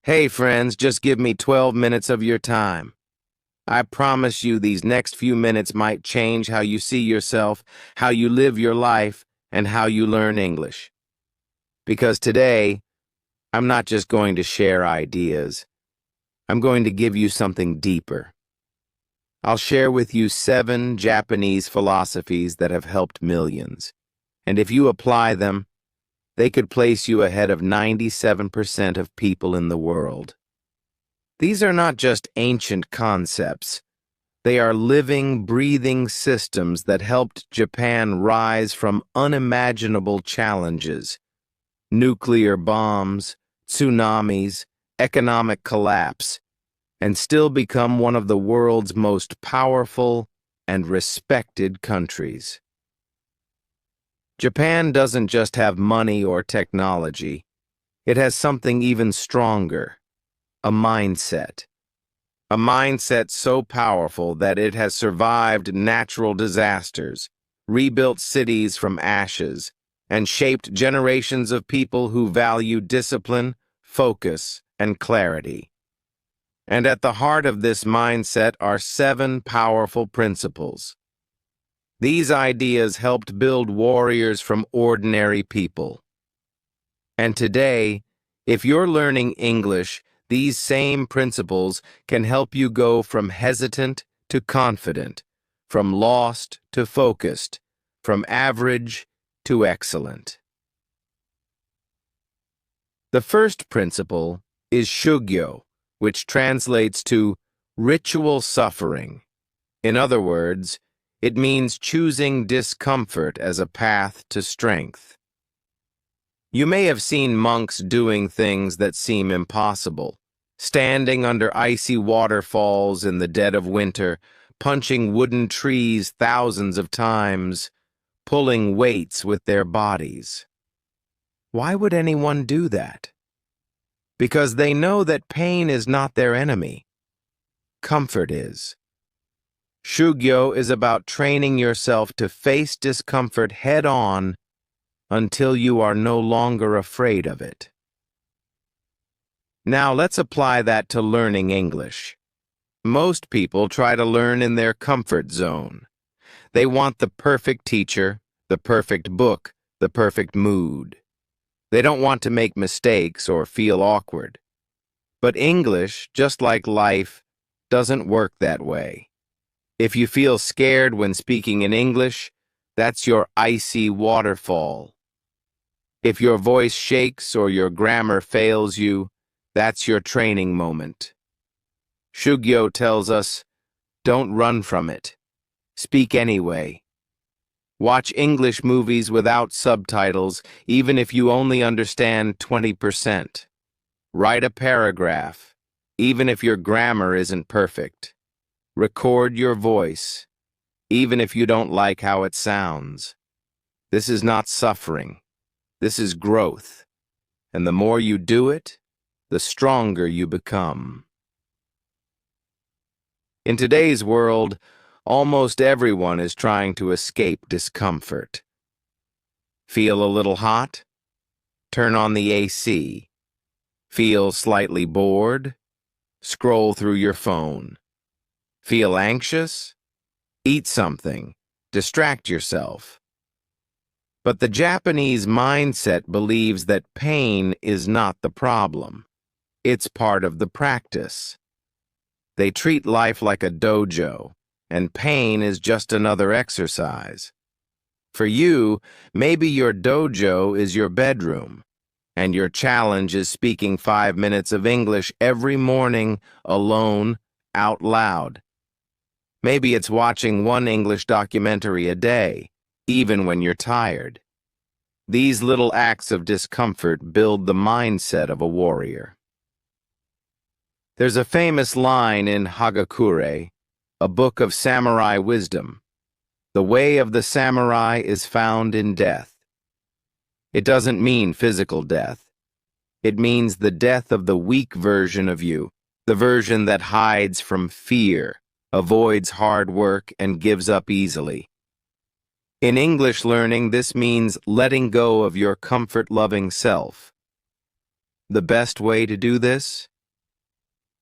Hey friends, just give me 12 minutes of your time. I promise you these next few minutes might change how you see yourself, how you live your life, and how you learn English. Because today, I'm not just going to share ideas. I'm going to give you something deeper. I'll share with you 7 Japanese philosophies that have helped millions. And if you apply them, they could place you ahead of 97% of people in the world. These are not just ancient concepts. They are living, breathing systems that helped Japan rise from unimaginable challenges: nuclear bombs, tsunamis, economic collapse, and still become one of the world's most powerful and respected countries. Japan doesn't just have money or technology. It has something even stronger: a mindset. A mindset so powerful that it has survived natural disasters, rebuilt cities from ashes, and shaped generations of people who value discipline, focus, and clarity. And at the heart of this mindset are 7 powerful principles. These ideas helped build warriors from ordinary people. And today, if you're learning English, these same principles can help you go from hesitant to confident, from lost to focused, from average to excellent. The first principle is Shugyo, which translates to ritual suffering. In other words, it means choosing discomfort as a path to strength. You may have seen monks doing things that seem impossible, standing under icy waterfalls in the dead of winter, punching wooden trees thousands of times, pulling weights with their bodies. Why would anyone do that? Because they know that pain is not their enemy. Comfort is. Shugyo is about training yourself to face discomfort head-on until you are no longer afraid of it. Now let's apply that to learning English. Most people try to learn in their comfort zone. They want the perfect teacher, the perfect book, the perfect mood. They don't want to make mistakes or feel awkward. But English, just like life, doesn't work that way. If you feel scared when speaking in English, that's your icy waterfall. If your voice shakes or your grammar fails you, that's your training moment. Shugyo tells us, don't run from it. Speak anyway. Watch English movies without subtitles, even if you only understand 20%. Write a paragraph, even if your grammar isn't perfect. Record your voice, even if you don't like how it sounds. This is not suffering. This is growth. And the more you do it, the stronger you become. In today's world, almost everyone is trying to escape discomfort. Feel a little hot? Turn on the AC. Feel slightly bored? Scroll through your phone. Feel anxious? Eat something. Distract yourself. But the Japanese mindset believes that pain is not the problem. It's part of the practice. They treat life like a dojo, and pain is just another exercise. For you, maybe your dojo is your bedroom, and your challenge is speaking 5 minutes of English every morning, alone, out loud. Maybe it's watching 1 English documentary a day, even when you're tired. These little acts of discomfort build the mindset of a warrior. There's a famous line in Hagakure, a book of samurai wisdom. The way of the samurai is found in death. It doesn't mean physical death. It means the death of the weak version of you, the version that hides from fear, avoids hard work, and gives up easily. In English learning, this means letting go of your comfort-loving self. The best way to do this?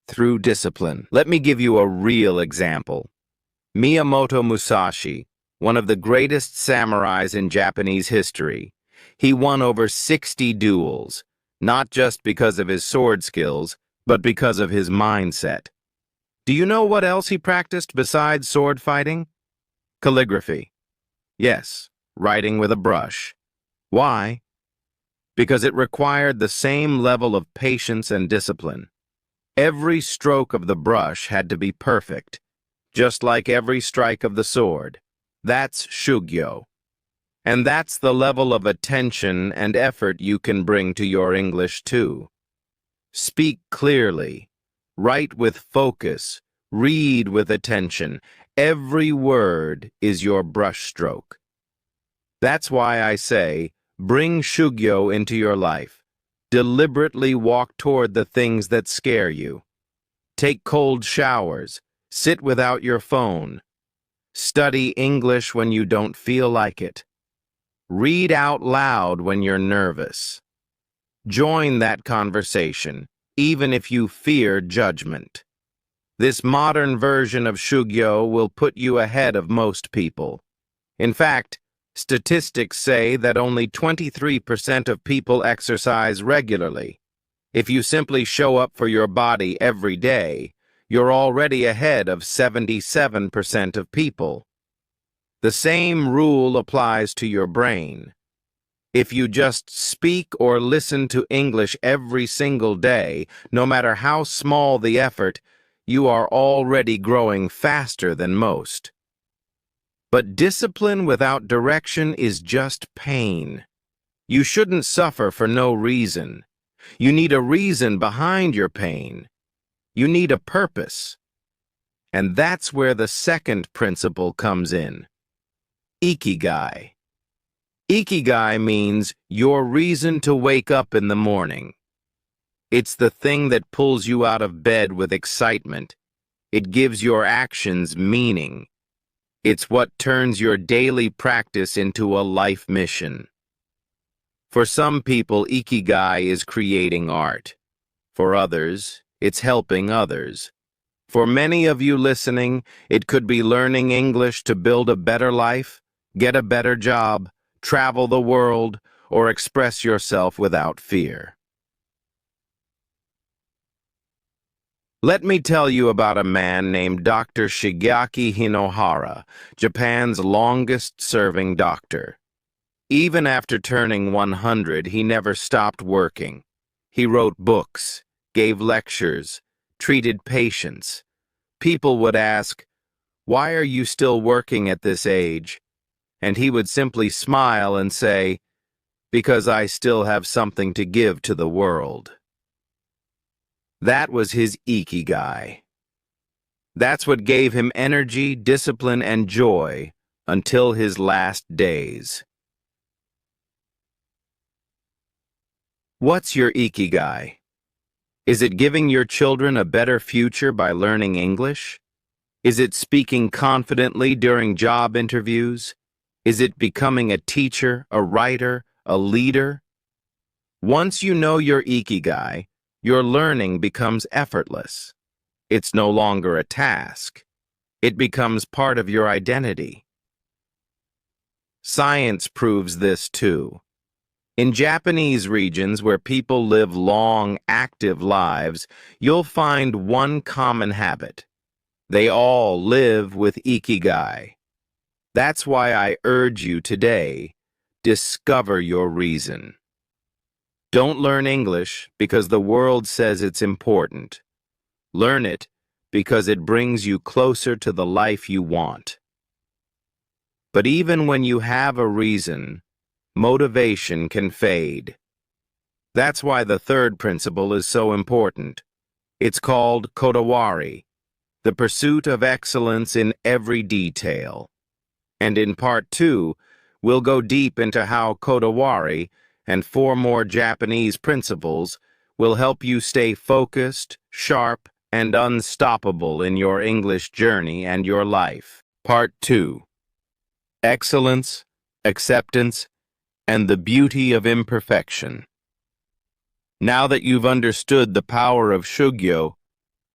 through discipline. Let me give you a real example. Miyamoto Musashi, one of the greatest samurais in Japanese history. He won over 60 duels, not just because of his sword skills, but because of his mindset. Do you know what else he practiced besides sword fighting? Calligraphy. Yes, writing with a brush. Why? Because it required the same level of patience and discipline. Every stroke of the brush had to be perfect, just like every strike of the sword. That's Shugyo. And that's the level of attention and effort you can bring to your English too. Speak clearly, write with focus, read with attention. Every word is your brushstroke. That's why I say, bring Shugyo into your life. Deliberately walk toward the things that scare you. Take cold showers. Sit without your phone. Study English when you don't feel like it. Read out loud when you're nervous. Join that conversation, even if you fear judgment. This modern version of Shugyo will put you ahead of most people. In fact, statistics say that only 23% of people exercise regularly. If you simply show up for your body every day, you're already ahead of 77% of people. The same rule applies to your brain. If you just speak or listen to English every single day, no matter how small the effort, you are already growing faster than most. But discipline without direction is just pain. You shouldn't suffer for no reason. You need a reason behind your pain. You need a purpose. And that's where the second principle comes in. Ikigai. Ikigai means your reason to wake up in the morning. It's the thing that pulls you out of bed with excitement. It gives your actions meaning. It's what turns your daily practice into a life mission. For some people, Ikigai is creating art. For others, it's helping others. For many of you listening, it could be learning English to build a better life, get a better job, travel the world, or express yourself without fear. Let me tell you about a man named Dr. Shigeaki Hinohara, Japan's longest-serving doctor. Even after turning 100, he never stopped working. He wrote books, gave lectures, treated patients. People would ask, "Why are you still working at this age?" And he would simply smile and say, "Because I still have something to give to the world." That was his Ikigai. That's what gave him energy, discipline, and joy until his last days. What's your Ikigai? Is it giving your children a better future by learning English? Is it speaking confidently during job interviews? Is it becoming a teacher, a writer, a leader? Once you know your Ikigai, your learning becomes effortless. It's no longer a task. It becomes part of your identity. Science proves this too. In Japanese regions where people live long, active lives, you'll find one common habit. They all live with Ikigai. That's why I urge you today, discover your reason. Don't learn English because the world says it's important. Learn it because it brings you closer to the life you want. But even when you have a reason, motivation can fade. That's why the third principle is so important. It's called Kodawari, the pursuit of excellence in every detail. And in part 2, we'll go deep into how Kodawari and 4 more Japanese principles will help you stay focused, sharp, and unstoppable in your English journey and your life. Part 2. Excellence, Acceptance, and the Beauty of Imperfection. Now that you've understood the power of Shugyo,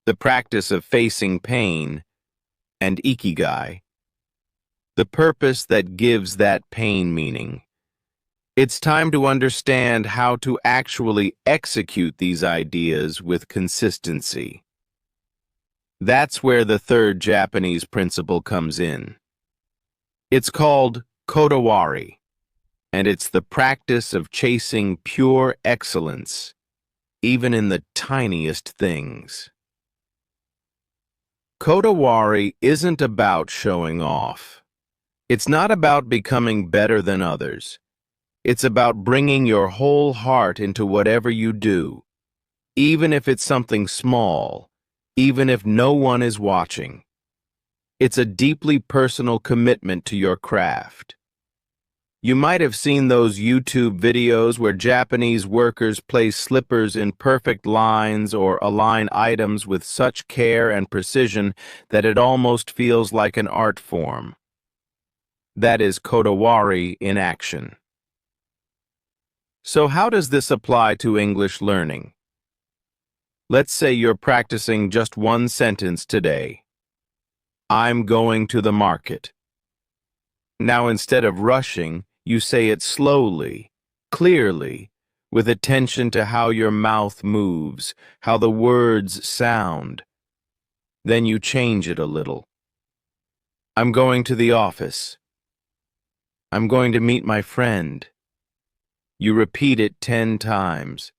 the practice of facing pain, and Ikigai, the purpose that gives that pain meaning. It's time to understand how to actually execute these ideas with consistency. That's where the third Japanese principle comes in. It's called Kodawari, and it's the practice of chasing pure excellence, even in the tiniest things. Kodawari isn't about showing off. It's not about becoming better than others. It's about bringing your whole heart into whatever you do, even if it's something small, even if no one is watching. It's a deeply personal commitment to your craft. You might have seen those YouTube videos where Japanese workers place slippers in perfect lines or align items with such care and precision that it almost feels like an art form. That is Kodawari in action. So how does this apply to English learning? Let's say you're practicing just one sentence today. I'm going to the market. Now instead of rushing, you say it slowly, clearly, with attention to how your mouth moves, how the words sound. Then you change it a little. I'm going to the office. I'm going to meet my friend. You repeat it 10 times.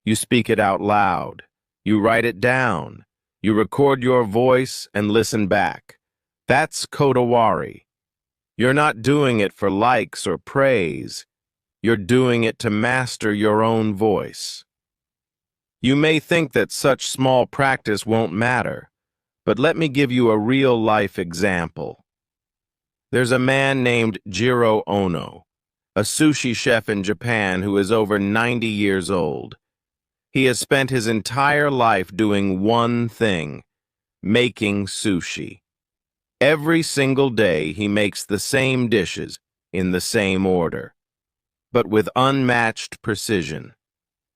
You speak it out loud. You write it down. You record your voice and listen back. That's Kodawari. You're not doing it for likes or praise. You're doing it to master your own voice. You may think that such small practice won't matter, but let me give you a real-life example. There's a man named Jiro Ono, a sushi chef in Japan who is over 90 years old. He has spent his entire life doing one thing, making sushi. Every single day he makes the same dishes in the same order, but with unmatched precision.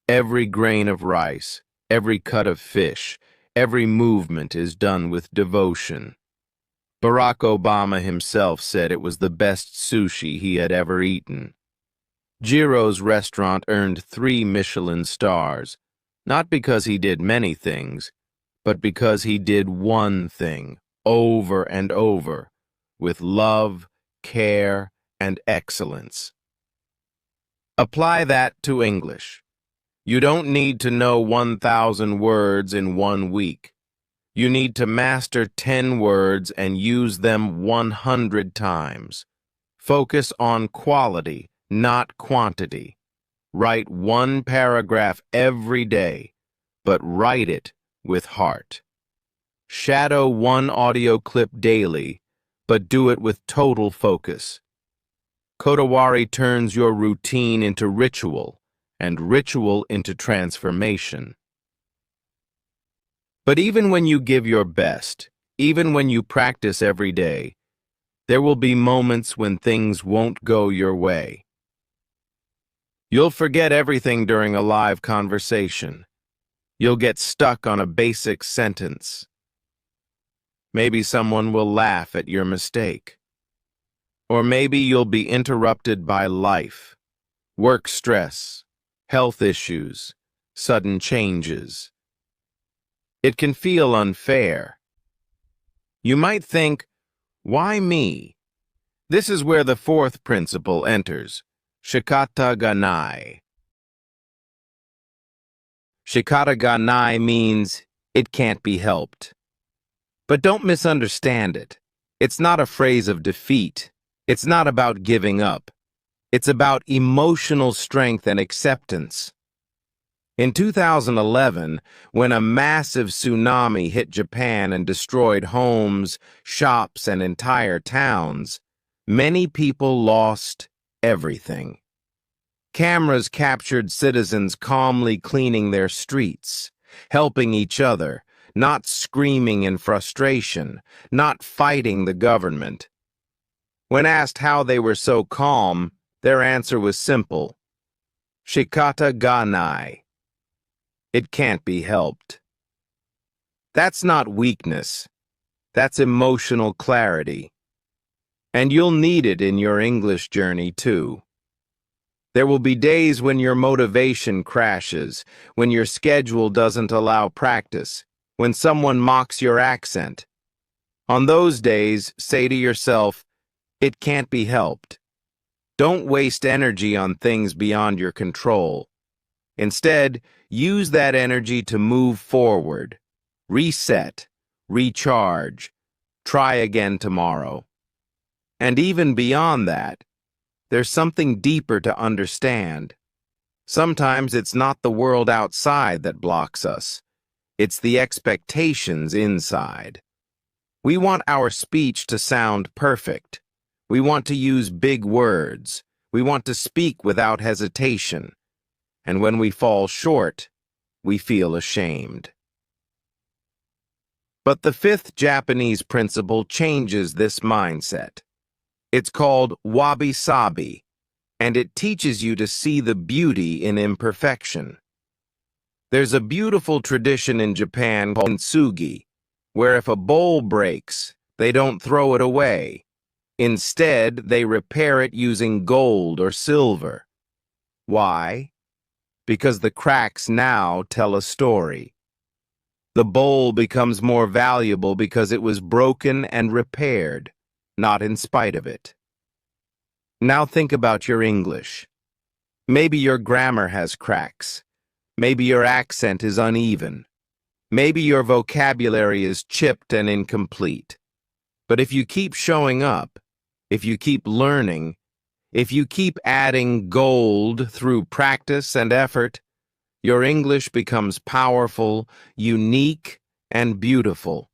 Every grain of rice, every cut of fish, every movement is done with devotion. Barack Obama himself said it was the best sushi he had ever eaten. Jiro's restaurant earned 3 Michelin stars, not because he did many things, but because he did one thing over and over, with love, care, and excellence. Apply that to English. You don't need to know 1,000 words in 1 week. You need to master 10 words and use them 100 times. Focus on quality, not quantity. Write 1 paragraph every day, but write it with heart. Shadow 1 audio clip daily, but do it with total focus. Kodawari turns your routine into ritual, and ritual into transformation. But even when you give your best, even when you practice every day, there will be moments when things won't go your way. You'll forget everything during a live conversation. You'll get stuck on a basic sentence. Maybe someone will laugh at your mistake. Or maybe you'll be interrupted by life, work stress, health issues, sudden changes. It can feel unfair. You might think, why me? This is where the 4th principle enters, Shikata ganai. Shikata ganai means it can't be helped. But don't misunderstand it. It's not a phrase of defeat. It's not about giving up. It's about emotional strength and acceptance. In 2011, when a massive tsunami hit Japan and destroyed homes, shops, and entire towns, many people lost everything. Cameras captured citizens calmly cleaning their streets, helping each other, not screaming in frustration, not fighting the government. When asked how they were so calm, their answer was simple. Shikata ganai. It can't be helped. That's not weakness. That's emotional clarity. And you'll need it in your English journey, too. There will be days when your motivation crashes, when your schedule doesn't allow practice, when someone mocks your accent. On those days, say to yourself, "It can't be helped." Don't waste energy on things beyond your control. Instead, use that energy to move forward, reset, recharge, try again tomorrow. And even beyond that, there's something deeper to understand. Sometimes it's not the world outside that blocks us. It's the expectations inside. We want our speech to sound perfect. We want to use big words. We want to speak without hesitation. And when we fall short, we feel ashamed. But the fifth Japanese principle changes this mindset. It's called Wabi-sabi, and it teaches you to see the beauty in imperfection. There's a beautiful tradition in Japan called kintsugi, where if a bowl breaks, they don't throw it away. Instead, they repair it using gold or silver. Why? Because the cracks now tell a story. The bowl becomes more valuable because it was broken and repaired, not in spite of it. Now think about your English. Maybe your grammar has cracks. Maybe your accent is uneven. Maybe your vocabulary is chipped and incomplete. But if you keep showing up, if you keep learning, if you keep adding gold through practice and effort, your English becomes powerful, unique, and beautiful,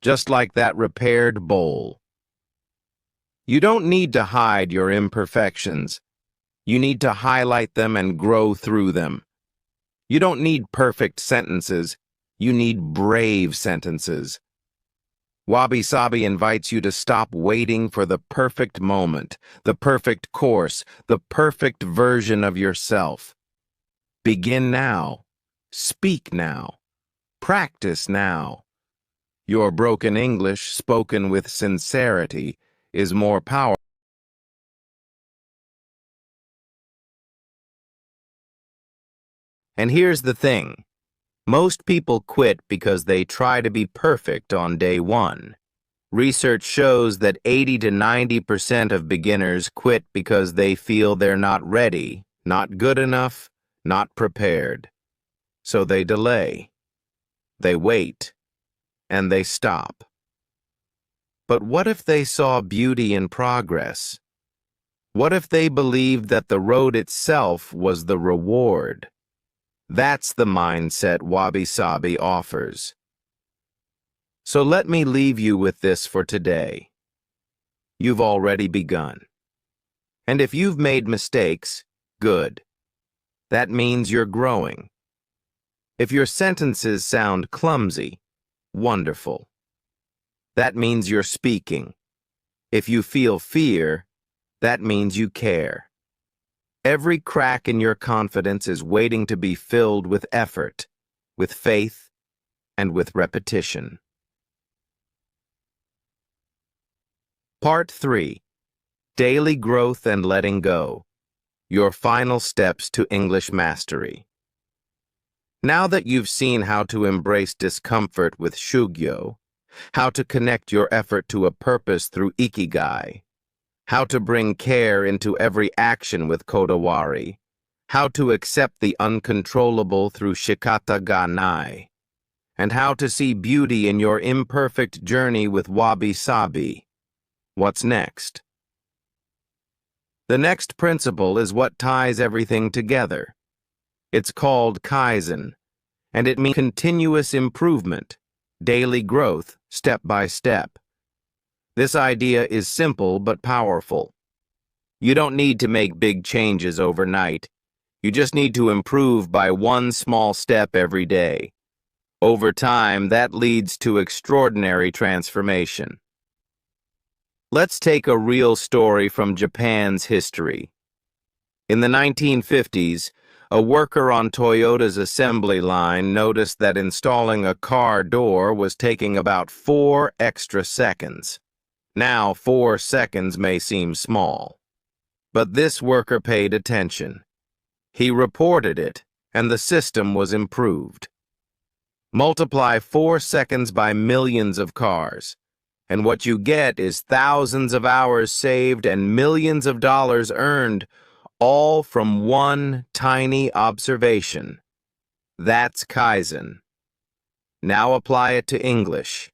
just like that repaired bowl. You don't need to hide your imperfections. You need to highlight them and grow through them. You don't need perfect sentences. You need brave sentences. Wabi-sabi invites you to stop waiting for the perfect moment, the perfect course, the perfect version of yourself. Begin now. Speak now. Practice now. Your broken English, spoken with sincerity, is more powerful. And here's the thing. Most people quit because they try to be perfect on day one. Research shows that 80 to 90% of beginners quit because they feel they're not ready, not good enough, not prepared. So they delay, they wait, and they stop. But what if they saw beauty in progress? What if they believed that the road itself was the reward? That's the mindset Wabi-sabi offers. So let me leave you with this for today. You've already begun. And if you've made mistakes, good. That means you're growing. If your sentences sound clumsy, wonderful. That means you're speaking. If you feel fear, that means you care. Every crack in your confidence is waiting to be filled with effort, with faith, and with repetition. Part 3. Daily Growth and Letting Go. Your final steps to English mastery. Now that you've seen how to embrace discomfort with Shugyo, how to connect your effort to a purpose through Ikigai, how to bring care into every action with Kodawari, how to accept the uncontrollable through Shikata ganai, and how to see beauty in your imperfect journey with Wabi-sabi. What's next? The next principle is what ties everything together. It's called Kaizen, and it means continuous improvement, daily growth, step by step. This idea is simple but powerful. You don't need to make big changes overnight. You just need to improve by one small step every day. Over time, that leads to extraordinary transformation. Let's take a real story from Japan's history. In the 1950s, A worker on Toyota's assembly line noticed that installing a car door was taking about 4 extra seconds. Now, 4 seconds may seem small, but this worker paid attention. He reported it, and the system was improved. Multiply 4 seconds by millions of cars, and what you get is thousands of hours saved and millions of dollars earned, all from one tiny observation. That's Kaizen. Now apply it to English.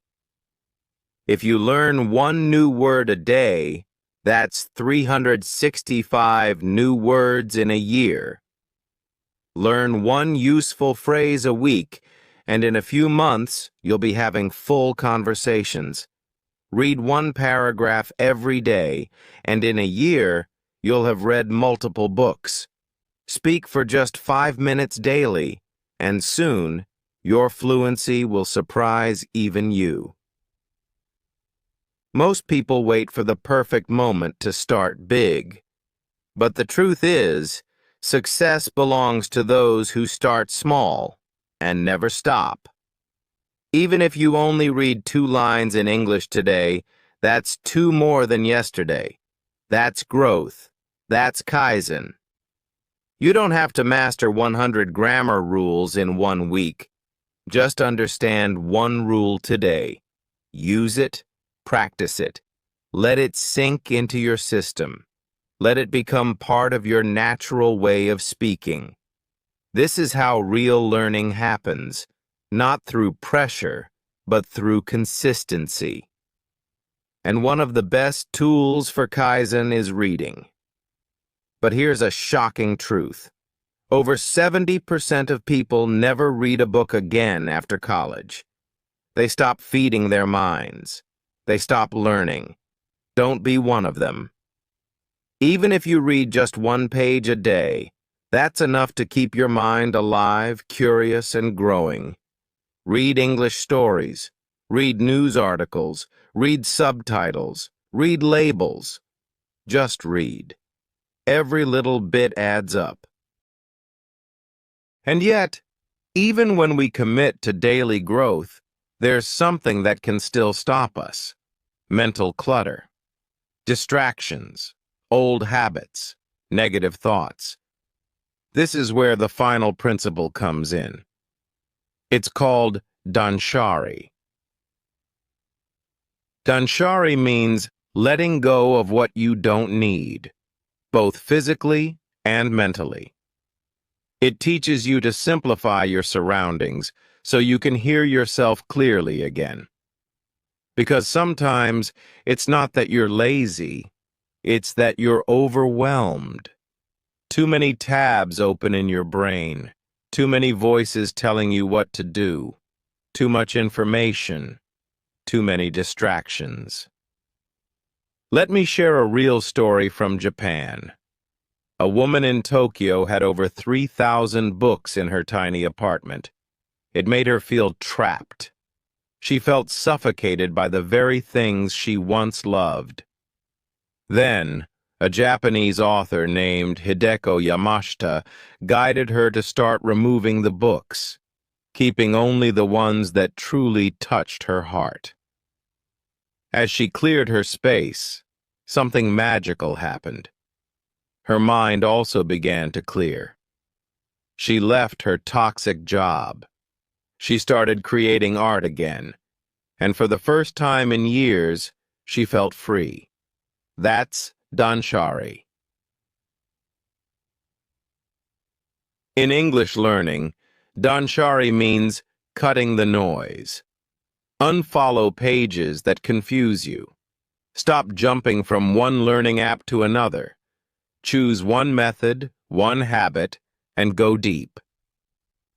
If you learn one new word a day, that's 365 new words in a year. Learn one useful phrase a week, and in a few months, you'll be having full conversations. Read one paragraph every day, and in a year, you'll have read multiple books. Speak for just 5 minutes daily, and soon, your fluency will surprise even you. Most people wait for the perfect moment to start big. But the truth is, success belongs to those who start small and never stop. Even if you only read 2 lines in English today, that's 2 more than yesterday. That's growth. That's Kaizen. You don't have to master 100 grammar rules in 1 week. Just understand one rule today. Use it, practice it. Let it sink into your system. Let it become part of your natural way of speaking. This is how real learning happens, not through pressure, but through consistency. And one of the best tools for Kaizen is reading. But here's a shocking truth. Over 70% of people never read a book again after college. They stop feeding their minds. They stop learning. Don't be one of them. Even if you read just 1 page a day, that's enough to keep your mind alive, curious, and growing. Read English stories. Read news articles. Read subtitles. Read labels. Just read. Every little bit adds up. And yet, even when we commit to daily growth, there's something that can still stop us. Mental clutter. Distractions. Old habits. Negative thoughts. This is where the final principle comes in. It's called Danshari. Danshari means letting go of what you don't need, both physically and mentally. It teaches you to simplify your surroundings so you can hear yourself clearly again. Because sometimes it's not that you're lazy, it's that you're overwhelmed. Too many tabs open in your brain, too many voices telling you what to do, too much information, too many distractions. Let me share a real story from Japan. A woman in Tokyo had over 3,000 books in her tiny apartment. It made her feel trapped. She felt suffocated by the very things she once loved. Then, a Japanese author named Hideko Yamashita guided her to start removing the books, keeping only the ones that truly touched her heart. As she cleared her space, something magical happened. Her mind also began to clear. She left her toxic job. She started creating art again, and for the first time in years, she felt free. That's Danshari. In English learning, Danshari means cutting the noise. Unfollow pages that confuse you. Stop jumping from one learning app to another. Choose one method, one habit, and go deep.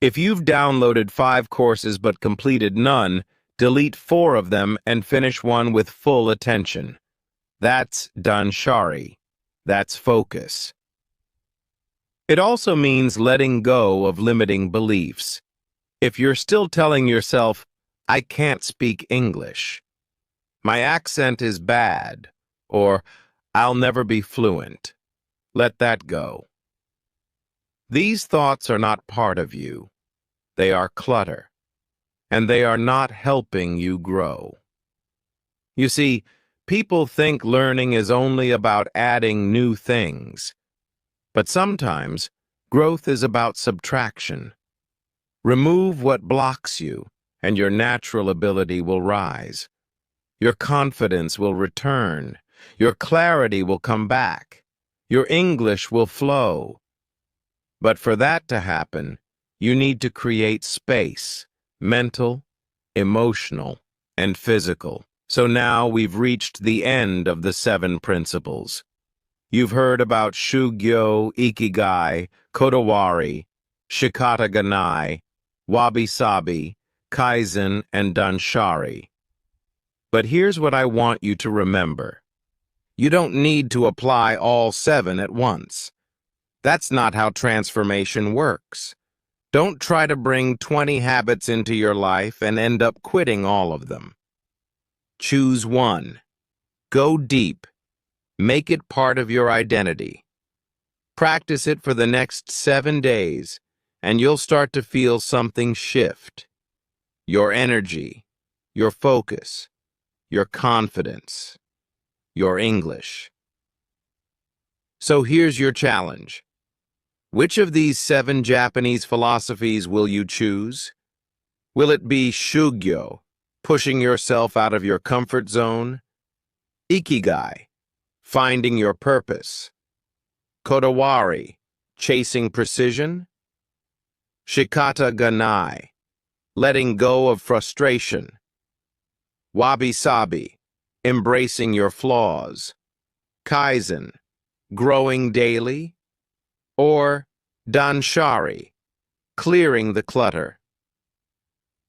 If you've downloaded 5 courses but completed none, delete 4 of them and finish one with full attention. That's Danshari. That's focus. It also means letting go of limiting beliefs. If you're still telling yourself, I can't speak English, my accent is bad, or I'll never be fluent, let that go. These thoughts are not part of you. They are clutter, and they are not helping you grow. You see, people think learning is only about adding new things, but sometimes growth is about subtraction. Remove what blocks you, and your natural ability will rise. Your confidence will return. Your clarity will come back. Your English will flow. But for that to happen, you need to create space, mental, emotional, and physical. So now we've reached the end of the 7 principles. You've heard about Shugyo, Ikigai, Kodawari, Shikata ganai, Wabi-sabi, Kaizen, and Danshari. But here's what I want you to remember. You don't need to apply all 7 at once. That's not how transformation works. Don't try to bring 20 habits into your life and end up quitting all of them. Choose one. Go deep. Make it part of your identity. Practice it for the next 7 days, and you'll start to feel something shift. Your energy, your focus, your confidence, your English. So here's your challenge. Which of these 7 Japanese philosophies will you choose? Will it be Shugyo, pushing yourself out of your comfort zone? Ikigai, finding your purpose? Kodawari, chasing precision? Shikata ganai, letting go of frustration? Wabi-sabi, embracing your flaws? Kaizen, growing daily? Or Danshari, clearing the clutter?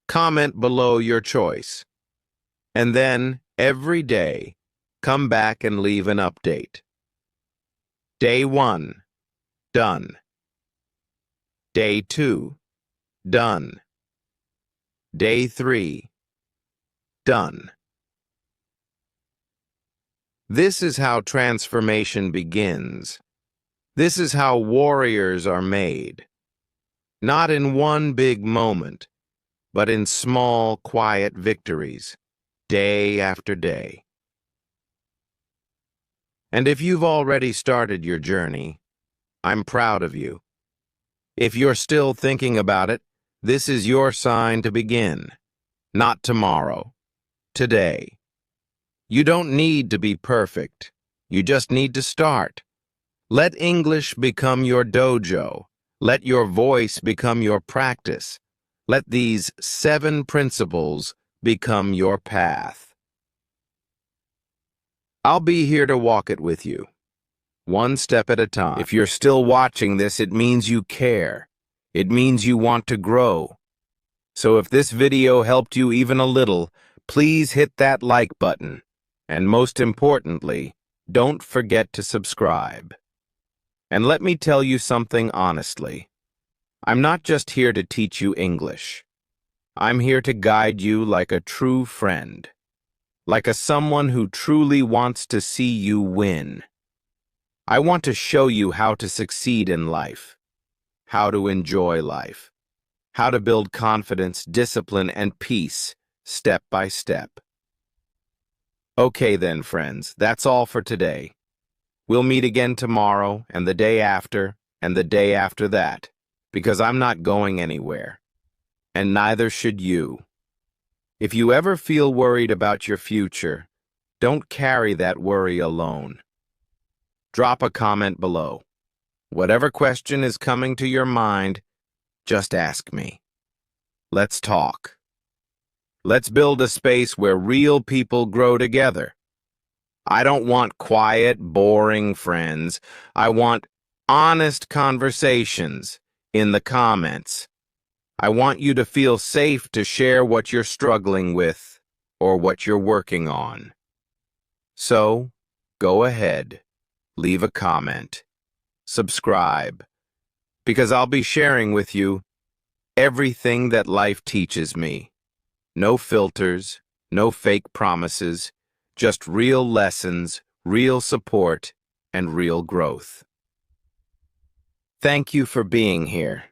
Comment below your choice. And then, every day, come back and leave an update. Day 1, done. Day 2, done. Day 3, done. This is how transformation begins. This is how warriors are made. Not in one big moment, but in small, quiet victories, day after day. And if you've already started your journey, I'm proud of you. If you're still thinking about it, this is your sign to begin. Not tomorrow, today. You don't need to be perfect. You just need to start. Let English become your dojo. Let your voice become your practice. Let these 7 principles become your path. I'll be here to walk it with you, one step at a time. If you're still watching this, it means you care. It means you want to grow. So if this video helped you even a little, please hit that like button. And most importantly, don't forget to subscribe. And let me tell you something honestly. I'm not just here to teach you English. I'm here to guide you like a true friend, like someone who truly wants to see you win. I want to show you how to succeed in life, how to enjoy life, how to build confidence, discipline, and peace, step by step. Okay then, friends, that's all for today. We'll meet again tomorrow, and the day after, and the day after that, because I'm not going anywhere. And neither should you. If you ever feel worried about your future, don't carry that worry alone. Drop a comment below. Whatever question is coming to your mind, just ask me. Let's talk. Let's build a space where real people grow together. I don't want quiet, boring friends. I want honest conversations in the comments. I want you to feel safe to share what you're struggling with or what you're working on. So, go ahead, leave a comment, subscribe, because I'll be sharing with you everything that life teaches me. No filters, no fake promises, just real lessons, real support, and real growth. Thank you for being here.